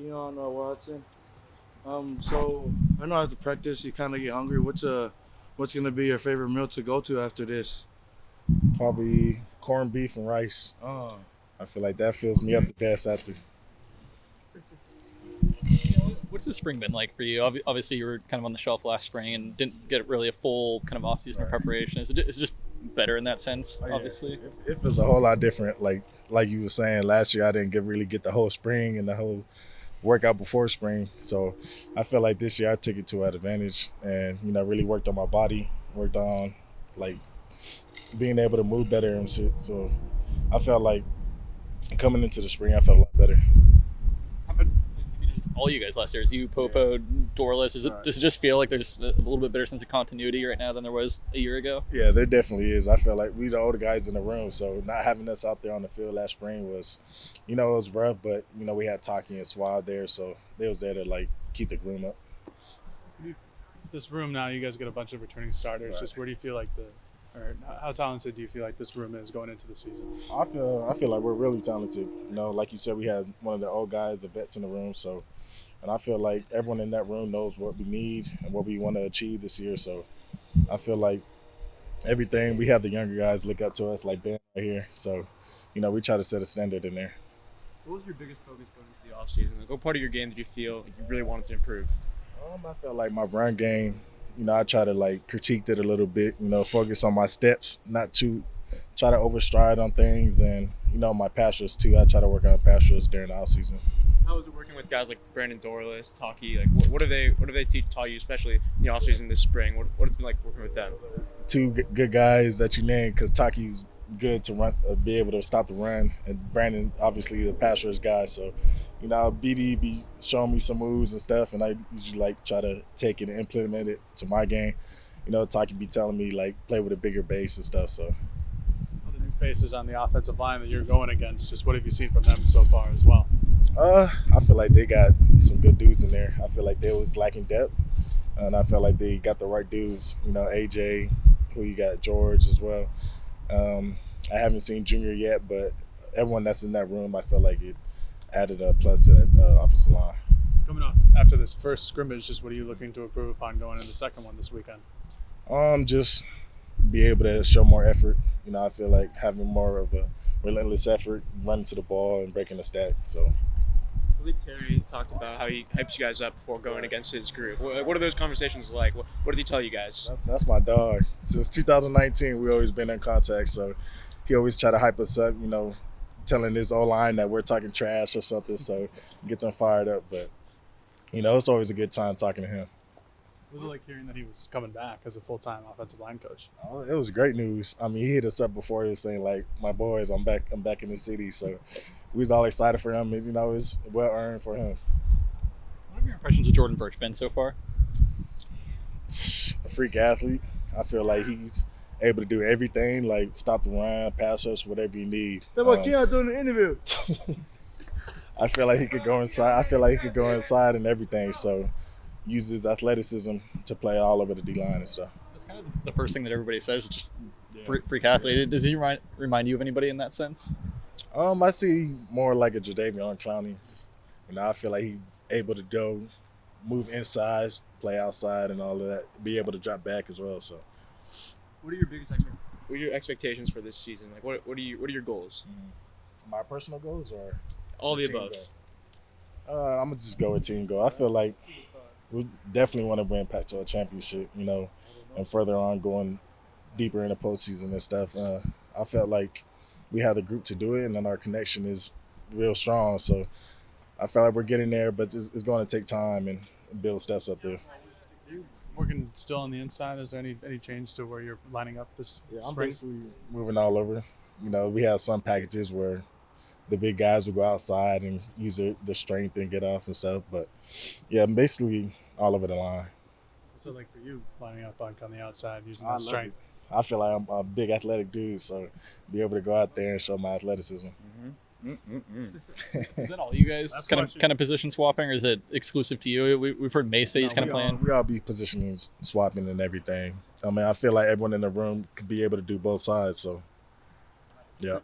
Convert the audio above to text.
Keyon Ware-Hudson. So I know after practice you kind of get hungry. What's gonna be your favorite meal to go to after this? Probably corned beef and rice. Oh, I feel like that fills me up the best after. What's the spring been like for you? Obviously, you were kind of on the shelf last spring and didn't get really a full kind of off-season Right. preparation. Is it just better in that sense? Oh, yeah. Obviously, It feels a whole lot different. Like you were saying last year, I didn't really get the whole spring and the whole workout before spring. So I feel like this year I took it to an advantage and really worked on my body, worked on like being able to move better and shit. So I felt like coming into the spring, I felt a lot better. how about, it was all you guys last year? Is you, Popo, Dorless? Right. Does it just feel like there's a little bit better sense of continuity right now than there was a year ago? Yeah, there definitely is. I feel like we the older guys in the room, so not having us out there on the field last spring was, it was rough, but we had Taki and Swab there, so they was there to like keep the groom up. This room now, you guys get a bunch of returning starters. Right. Just where do you feel like or how talented do you feel like this room is going into the season? I feel like we're really talented. Like you said, we had one of the old guys, the vets in the room, so. And I feel like everyone in that room knows what we need and what we want to achieve this year. So I feel like everything, we have the younger guys look up to us, like Ben right here. So, we try to set a standard in there. What was your biggest focus going into the offseason? Like, what part of your game did you feel like you really wanted to improve? I felt like my run game, I try to like critique it a little bit, focus on my steps, not to try to overstride on things. And, my pass rush too. I try to work on pass rush during the offseason. How was it working with guys like Brandon Dorless, Taki? Like, what have they taught you, especially in the offseason this spring? What it's been like working with them? Two good guys that you named, because Taki's good to run, be able to stop the run, and Brandon obviously the pass rush guy. So, BD be showing me some moves and stuff, and I usually like try to take it and implement it to my game. Taki be telling me like play with a bigger base and stuff. So. All the new faces on the offensive line that you're going against, just what have you seen from them so far as well? I feel like they got some good dudes in there. I feel like they was lacking depth, and I feel like they got the right dudes. AJ, who you got, George as well. I haven't seen Junior yet, but everyone that's in that room, I feel like it added a plus to that offensive line. Coming off after this first scrimmage, just what are you looking to improve upon going into the second one this weekend? Just be able to show more effort. I feel like having more of a relentless effort, running to the ball and breaking the stack. So. I believe Terry talked about how he hypes you guys up before going against his group. What are those conversations like? What does he tell you guys? That's my dog. Since 2019, we always been in contact. So he always try to hype us up, telling his O-line that we're talking trash or something. So get them fired up. But, it's always a good time talking to him. What was it like hearing that he was coming back as a full-time offensive line coach? Oh, it was great news. I mean, he hit us up before. He was saying, like, my boys, I'm back in the city. So we was all excited for him. And, it's well-earned for him. What have your impressions of Jordan Burch been so far? A freak athlete. I feel like he's able to do everything, like stop the run, pass rush, whatever you need. that's what Keyon doing in the interview. I feel like he could go inside and everything. So use his athleticism to play all over the D-line and stuff. That's kind of the first thing that everybody says. Just Yeah. freak athlete. Does he remind you of anybody in that sense? I see more like a Jadeveon Clowney. I feel like he able to go move inside, play outside, and all of that. Be able to drop back as well. So. What are your expectations for this season? Like, what are your goals? My personal goals or All the team above. goal? I'm gonna just go with team goal. I feel like we definitely want to bring Pac-12 championship, and further on going deeper in the postseason and stuff. I felt like we have the group to do it, and then our connection is real strong. So I feel like we're getting there, but it's going to take time and build steps up there. You working still on the inside? Is there any change to where you're lining up this Yeah, I'm spring? basically moving all over. We have some packages where the big guys will go outside and use their strength and get off and stuff. But yeah, I'm basically all over the line. What's it like for you lining up on the outside using I that love strength? it. I feel like I'm a big athletic dude, so be able to go out there and show my athleticism. Is that all you guys Last kind question. of position swapping, or is it exclusive to you? We've heard Mace say he's kind of playing. We all be positioning, swapping, and everything. I mean, I feel like everyone in the room could be able to do both sides. So, yeah.